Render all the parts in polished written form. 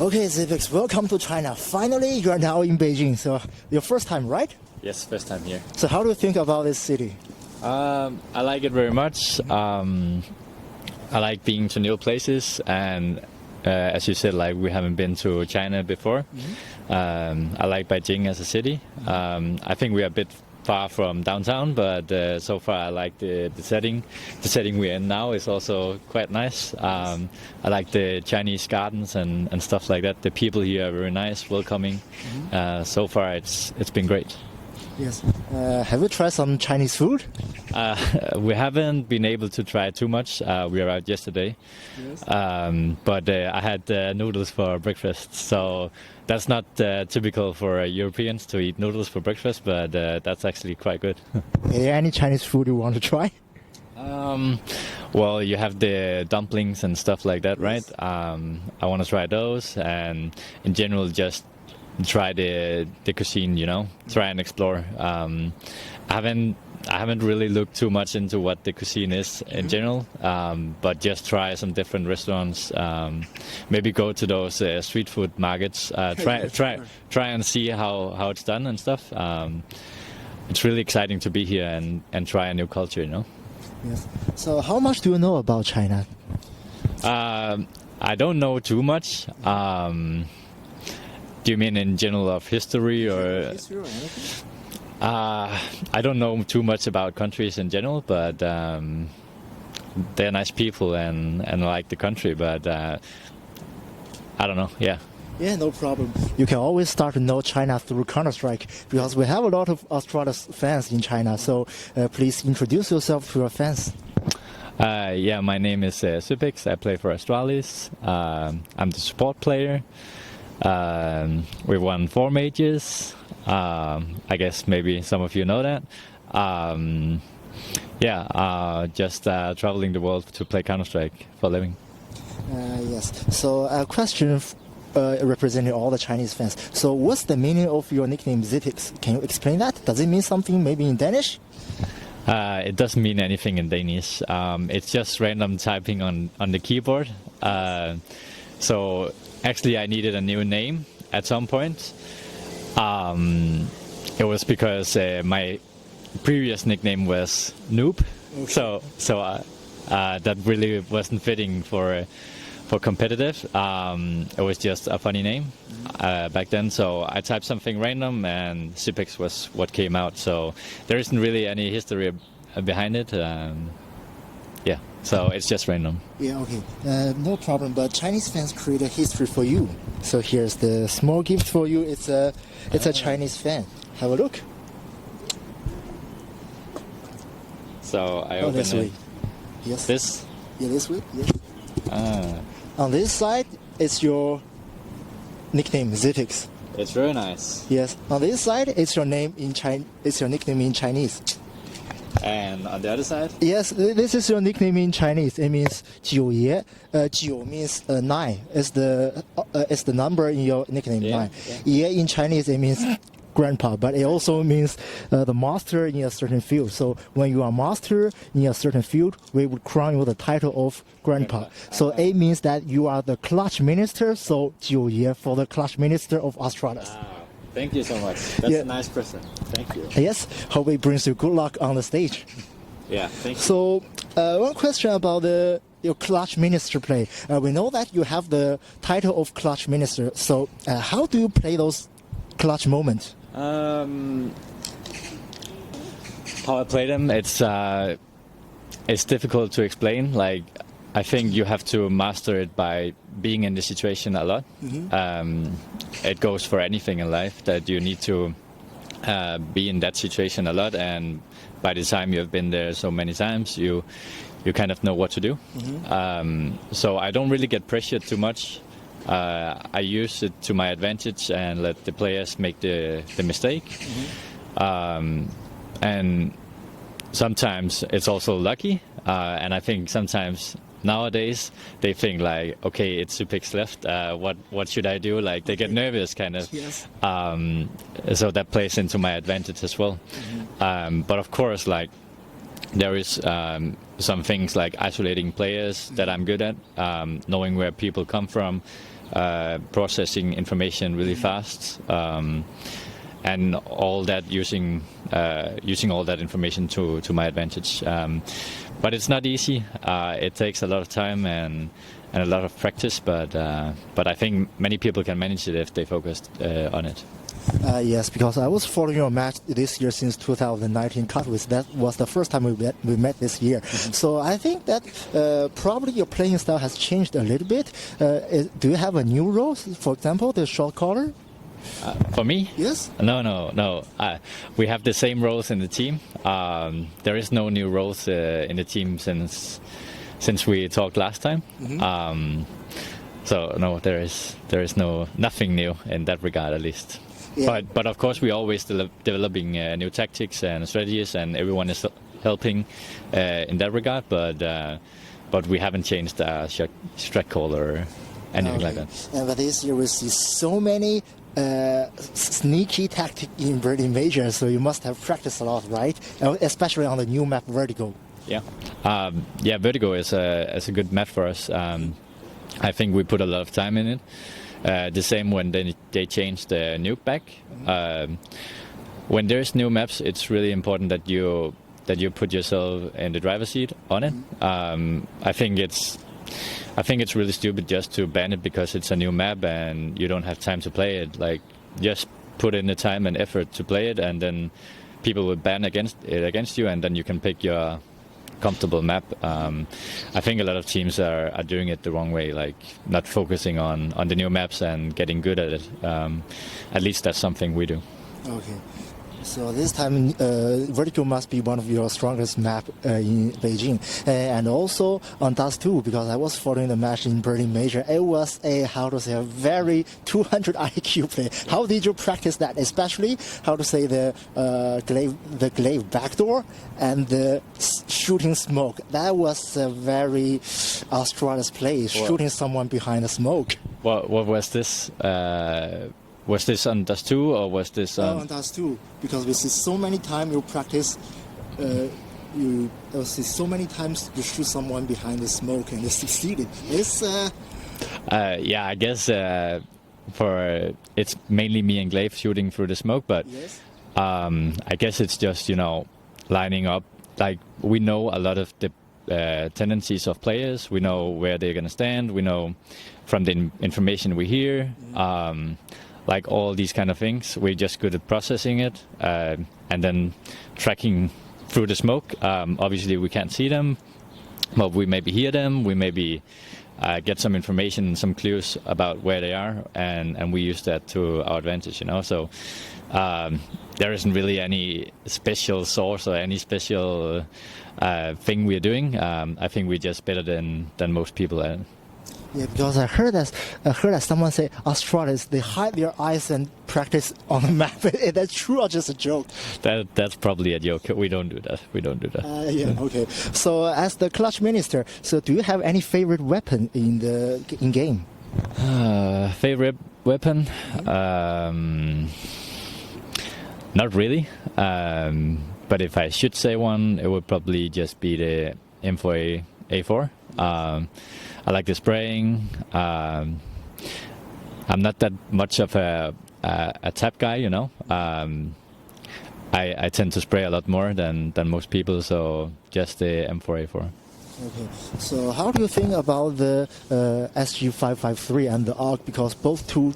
Okay, Xyp9x, welcome to China. Finally, you are now in Beijing. So, your first time, right? Yes, first time here. So, how do you think about this city? I like it very much. I like being to new places, and as you said, like we haven't been to China before. I like Beijing as a city. I think we are a bit far from downtown, but so far I like the setting. The setting we're in now is also quite nice. I like the Chinese gardens and stuff like that. The people here are very nice, welcoming. So far it's been great. Yes. Have you tried some Chinese food? We haven't been able to try too much. We arrived yesterday, but I had noodles for breakfast. So that's not typical for Europeans to eat noodles for breakfast, but that's actually quite good. Is there any Chinese food you want to try? Well, you have the dumplings and stuff like that, right? I want to try those, and in general, just try the cuisine, you know, try and explore. I haven't really looked too much into what the cuisine is in general, but just try some different restaurants. Maybe go to those street food markets. Try and see how it's done and stuff. It's really exciting to be here and try a new culture, you know. Yes. So, how much do you know about China? I don't know too much. Do you mean in general of history or? History or anything? I don't know too much about countries in general, but they're nice people and I like the country, but I don't know, yeah. Yeah, no problem. You can always start to know China through Counter-Strike, because we have a lot of Astralis fans in China, so please introduce yourself to your fans. Yeah, my name is Xyp9x. I play for Astralis. I'm the support player. We won 4 majors. I guess maybe some of you know that. Just traveling the world to play Counter-Strike for a living. Yes. So a question representing all the Chinese fans. So what's the meaning of your nickname Xyp9x? Can you explain that? Does it mean something maybe in Danish? It doesn't mean anything in Danish. It's just random typing on the keyboard. So actually I needed a new name at some point. It was because my previous nickname was Noob, so that really wasn't fitting for competitive. It was just a funny name back then, so I typed something random and Xyp9x was what came out. So there isn't really any history behind it. Yeah, so it's just random. Yeah, okay. No problem, but Chinese fans create a history for you. So here's the small gift for you. It's a Chinese fan. Have a look. So I open this it. way. Yes. This? Yeah, this way. Yes. On this side, it's your nickname Xyp9x. It's very nice. Yes. On this side, it's your name in It's your nickname in Chinese. And on the other side? Yes, this is your nickname in Chinese. It means 九爷. 九 means 9. It's the number in your nickname, 9. 爷 in Chinese, it means grandpa, but it also means the master in a certain field. So when you are master in a certain field, we would crown you the title of grandpa. So A means that you are the clutch minister, so 九爷 for the clutch minister of Astralis. Thank you so much. That's a nice present. Thank you. Yes, hope it brings you good luck on the stage. Yeah, thank you. So one question about your clutch minister play. We know that you have the title of clutch minister. So how do you play those clutch moments? How I play them, it's difficult to explain. Like, I think you have to master it by being in the situation a lot. It goes for anything in life, that you need to be in that situation a lot, and by the time you've been there so many times, you kind of know what to do. So I don't really get pressured too much. I use it to my advantage and let the players make the mistake. And sometimes it's also lucky, and I think sometimes nowadays they think like, okay, it's Xyp9x left, what should I do? Like, they get nervous kind of. Yes. So that plays into my advantage as well. But of course, like, there is some things like isolating players that I'm good at, knowing where people come from, processing information really fast, and all that using all that information to my advantage. But it's not easy. It takes a lot of time and a lot of practice. But I think many people can manage it if they focused on it. Yes, because I was following your match this year since 2019 Katowice. That was the first time we met this year. So I think that probably your playing style has changed a little bit. Do you have a new role? For example, the short caller? For me? Yes. No. We have the same roles in the team. There is no new roles in the team since we talked last time. So no, there is nothing new in that regard, at least. Yeah. But of course, we're always developing new tactics and strategies, and everyone is helping in that regard. But we haven't changed strat call or anything like that. But this year we see so many sneaky tactic in Beijing Major, so you must have practiced a lot, right? Especially on the new map Vertigo. Yeah, Vertigo is a good map for us. I think we put a lot of time in it. The same when they changed the nuke back. When there's new maps, it's really important that you put yourself in the driver's seat on it. I think it's really stupid just to ban it because it's a new map and you don't have time to play it. Like, just put in the time and effort to play it, and then people will ban against you, and then you can pick your comfortable map. I think a lot of teams are doing it the wrong way, like not focusing on the new maps and getting good at it. At least that's something we do. Okay. So this time, Vertigo must be one of your strongest map in Beijing, and also on Dust 2, because I was following the match in Beijing Major. It was a very 200 IQ play. How did you practice that? Especially the glaive backdoor and the shooting smoke. That was a very Australis play, shooting someone behind the smoke. What was this? Was this on Dust 2 or was this on Dust 2? Because we see so many times you practice, you see so many times you shoot someone behind the smoke and you succeeded. It's yeah, I guess it's mainly me and Glaive shooting through the smoke, but yes. I guess it's just lining up. Like, we know a lot of the tendencies of players. We know where they're gonna stand. We know from the information we hear. Like all these kind of things, we're just good at processing it and then tracking through the smoke. Obviously, we can't see them, but we maybe hear them. We maybe get some information, some clues about where they are, and we use that to our advantage. So there isn't really any special source or any special thing we're doing. I think we're just better than most people at it. Yeah, because I heard that someone say Australians, they hide their eyes and practice on the map. Is that true or just a joke? That's probably a joke. We don't do that. Yeah, okay. So as the clutch minister, so do you have any favorite weapon in game? Favorite weapon? Not really. But if I should say one, it would probably just be the M4A4. I like the spraying. I'm not that much of a tap guy, I tend to spray a lot more than most people, so just the M4A4. Okay, so how do you think about the Xyp9x and the AUG, because both two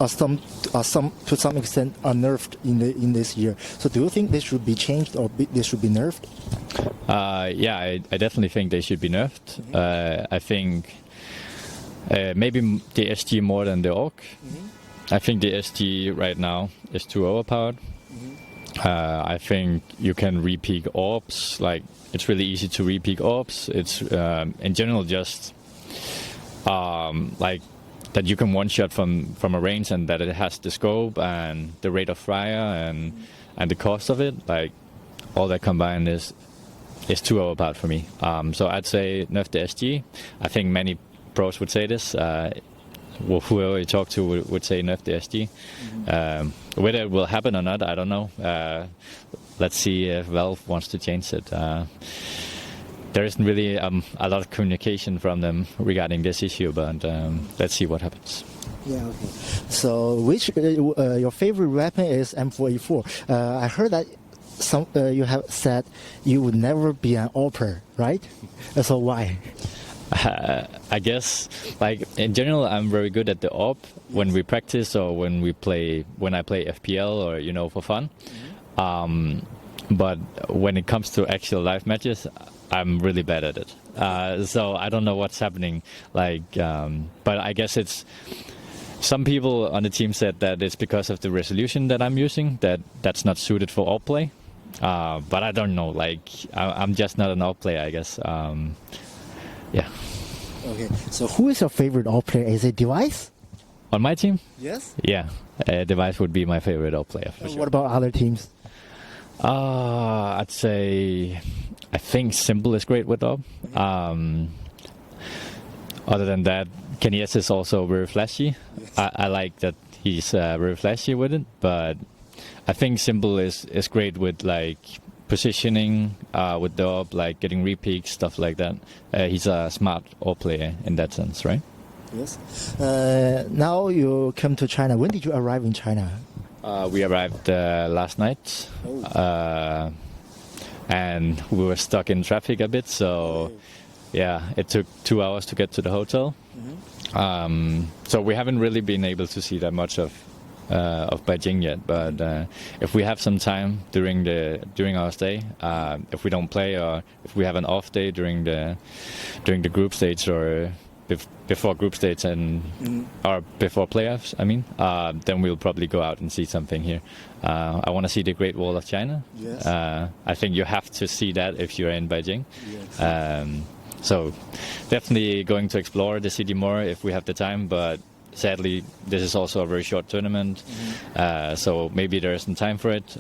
are to some extent are nerfed in this year. So do you think they should be changed or they should be nerfed? Yeah, I definitely think they should be nerfed. I think maybe the SG more than the AUG. I think the SG right now is too overpowered. I think you can re-peak orbs. Like, it's really easy to re-peak orbs. It's in general just like that you can one-shot from a range, and that it has the scope and the rate of fire and the cost of it. Like, all that combined is too overpowered for me. So I'd say nerf the SG. I think many pros would say this. Whoever you talk to would say nerf the SG. Whether it will happen or not, I don't know. Let's see if Valve wants to change it. There isn't really a lot of communication from them regarding this issue, but let's see what happens. Yeah. Okay. So, which your favorite weapon is M4A4? I heard that you have said you would never be an AWPer, right? So why? I guess, like in general, I'm very good at the AWP when we practice or when I play FPL or for fun. But when it comes to actual live matches, I'm really bad at it. So I don't know what's happening. But I guess it's some people on the team said that it's because of the resolution that I'm using that's not suited for AWP play. But I don't know. I'm just not an AWP player, I guess. Yeah. Okay. So who is your favorite AWP player? Is it Device? On my team? Yes. Yeah. Device would be my favorite AWP player for sure. What about other teams? I'd say I think Simple is great with AWP. Other than that, Kenny S is also very flashy. Yes. I like that he's very flashy with it, but I think Simple is great with positioning with the AWP, like getting repeats, stuff like that. He's a smart AWP player in that sense, right? Yes. Now you come to China. When did you arrive in China? We arrived last night, and we were stuck in traffic a bit, so yeah, it took 2 hours to get to the hotel. So we haven't really been able to see that much of Beijing yet, but if we have some time during our stay, if we don't play or if we have an off day during the group stage or before group stage or before playoffs, then we'll probably go out and see something here. I want to see the Great Wall of China. Yes. I think you have to see that if you're in Beijing. Yes. So definitely going to explore the city more if we have the time, but sadly this is also a very short tournament, so maybe there isn't time for it.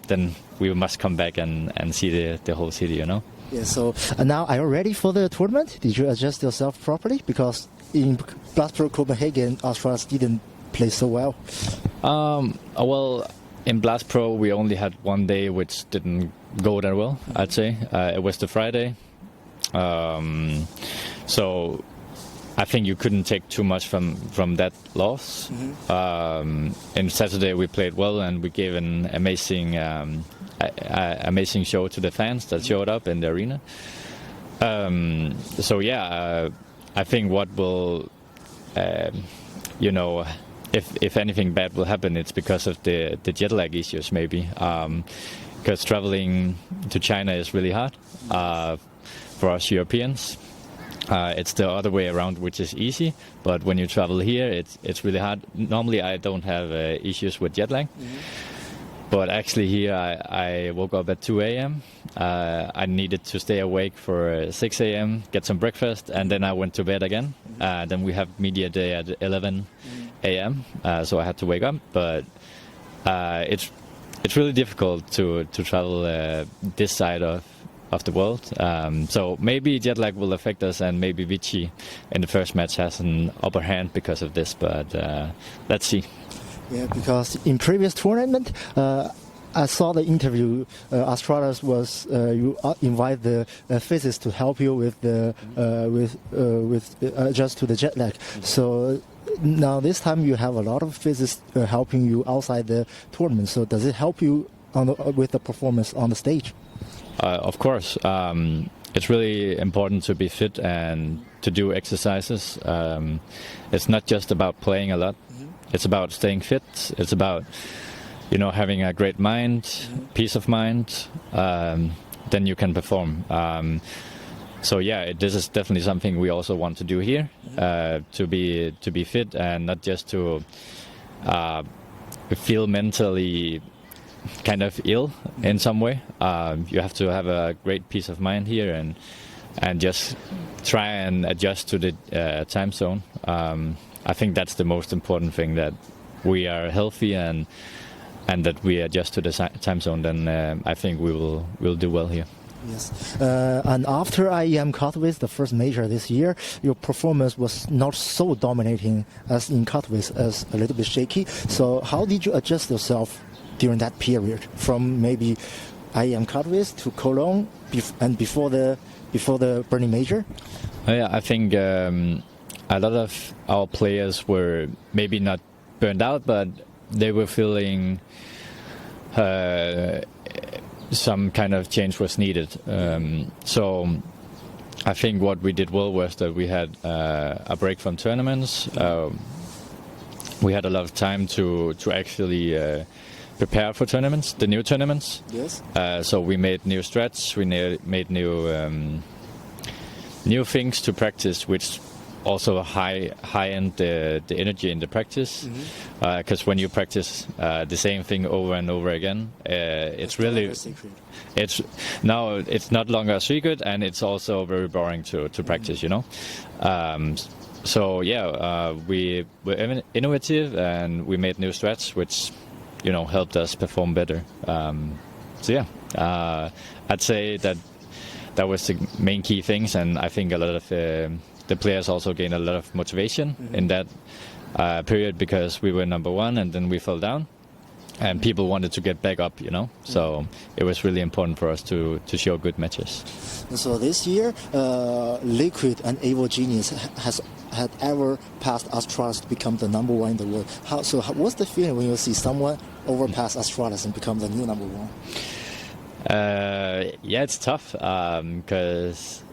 Then we must come back and see the whole city, Yeah, so now are you ready for the tournament? Did you adjust yourself properly? Because in Blast Pro Copenhagen, Australia didn't play so well. Well, in Blast Pro we only had one day which didn't go that well, I'd say. It was the Friday. So I think you couldn't take too much from that loss. In Saturday we played well and we gave an amazing show to the fans that showed up in the arena. So yeah, I think what will, if anything bad will happen, it's because of the jet lag issues maybe. Because traveling to China is really hard for us Europeans. It's the other way around, which is easy. But when you travel here, it's really hard. Normally, I don't have issues with jet lag. But actually here, I woke up at 2 a.m. I needed to stay awake for 6 a.m., get some breakfast, and then I went to bed again. Then we have media day at 11 a.m., so I had to wake up. But it's really difficult to travel this side of the world. So maybe jet lag will affect us, and maybe Vichy in the first match has an upper hand because of this, but let's see. Yeah, because in previous tournament, I saw the interview. Astralis was you invite the physicists to help you with the adjust to the jet lag. So now this time you have a lot of physicists helping you outside the tournament. So does it help you with the performance on the stage? Of course. It's really important to be fit and to do exercises. It's not just about playing a lot. It's about staying fit. It's about, having a great mind, peace of mind. Then you can perform. So yeah, this is definitely something we also want to do here, to be fit and not just to feel mentally kind of ill in some way. You have to have a great peace of mind here and just try and adjust to the time zone. I think that's the most important thing, that we are healthy and that we adjust to the time zone. Then I think we'll do well here. Yes, and after IEM Katowice, the first major this year, your performance was not so dominating as in Katowice, as a little bit shaky. So how did you adjust yourself during that period, from maybe IEM Katowice to Cologne and before the Berlin major? Yeah, I think a lot of our players were maybe not burned out, but they were feeling some kind of change was needed. So I think what we did well was that we had a break from tournaments. We had a lot of time to actually prepare for tournaments, the new tournaments. Yes. So we made new strats, we made new things to practice, which also high-end the energy in the practice. Because when you practice the same thing over and over again, it's really it's not longer a secret, and it's also very boring to practice. You know. So yeah, we were innovative and we made new strats, which helped us perform better. So yeah, I'd say that was the main key things, and I think a lot of the players also gained a lot of motivation in that period, because we were number one and then we fell down, and people wanted to get back up. So it was really important for us to show good matches. So this year, Liquid and Evil Genius had ever passed Astralis to become the number one in the world. What's the feeling when you see someone overpass Astralis and become the new number one? Yeah, it's tough because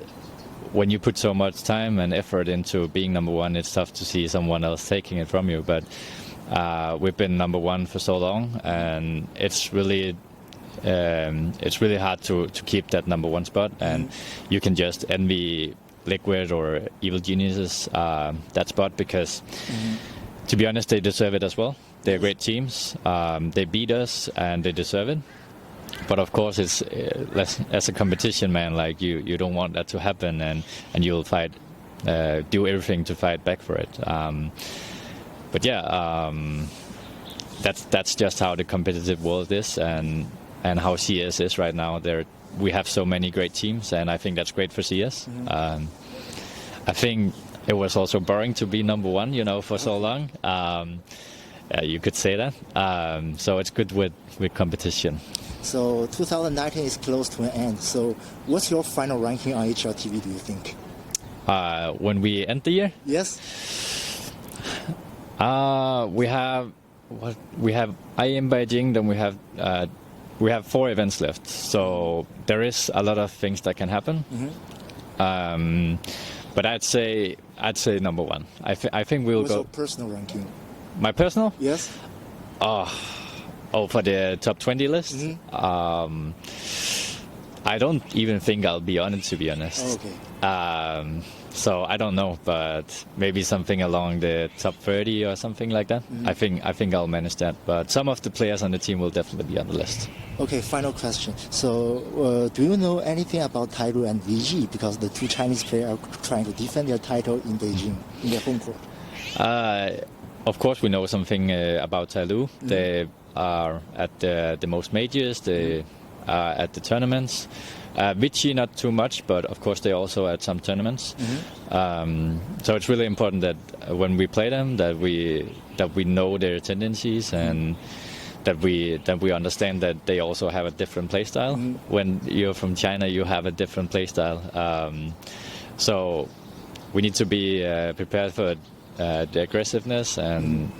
when you put so much time and effort into being number one, it's tough to see someone else taking it from you. But we've been number one for so long, and it's really hard to keep that number one spot. And you can just envy Liquid or Evil Geniuses that spot, because to be honest, they deserve it as well. They're great teams. They beat us and they deserve it. But of course, it's as a competition, man. Like you don't want that to happen, and you'll fight, do everything to fight back for it. But yeah, that's just how the competitive world is, and how CS is right now. We have so many great teams, and I think that's great for CS. I think it was also boring to be number one, for so long. You could say that. So it's good with competition. So 2019 is close to an end. So what's your final ranking on HLTV, do you think? When we end the year? Yes. We have IEM Beijing, then we have 4 events left. So there is a lot of things that can happen. But I'd say number one. I think we'll go. What's your personal ranking? My personal? Yes. Oh, for the top 20 list? I don't even think I'll be on it, to be honest. Okay. So I don't know, but maybe something along the top 30 or something like that. I think I'll manage that. But some of the players on the team will definitely be on the list. Okay, final question. So do you know anything about Tailu and VG? Because the 2 Chinese players are trying to defend their title in Beijing, in their home court. Of course, we know something about Tailu. They are at the most majors. They are at the tournaments. Vichy not too much, but of course they also at some tournaments. So it's really important that when we play them, that we know their tendencies, and that we understand that they also have a different play style. When you're from China, you have a different play style. So we need to be prepared for the aggressiveness and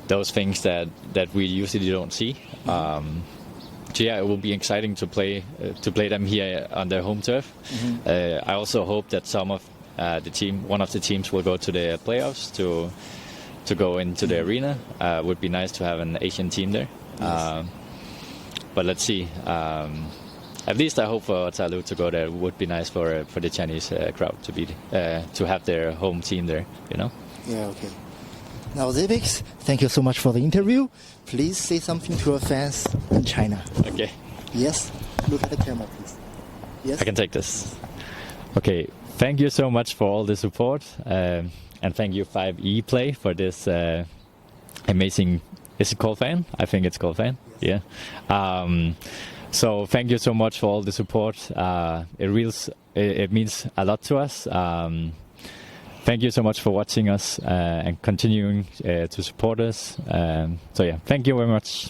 those things that we usually don't see. So yeah, it will be exciting to play them here on their home turf. I also hope that one of the teams will go to the playoffs to go into the arena. Would be nice to have an Asian team there. Yes. But let's see. At least I hope for Tailu to go there. It would be nice for the Chinese crowd to have their home team there. Yeah. Okay. Now, Xyp9x, thank you so much for the interview. Please say something to your fans in China. Okay. Yes. Look at the camera, please. Yes. I can take this. Okay. Thank you so much for all the support, and thank you 5EPlay for this amazing. Is it called fan? I think it's called fan. Yes. Yeah. So thank you so much for all the support. It means a lot to us. Thank you so much for watching us and continuing to support us. So yeah, thank you very much.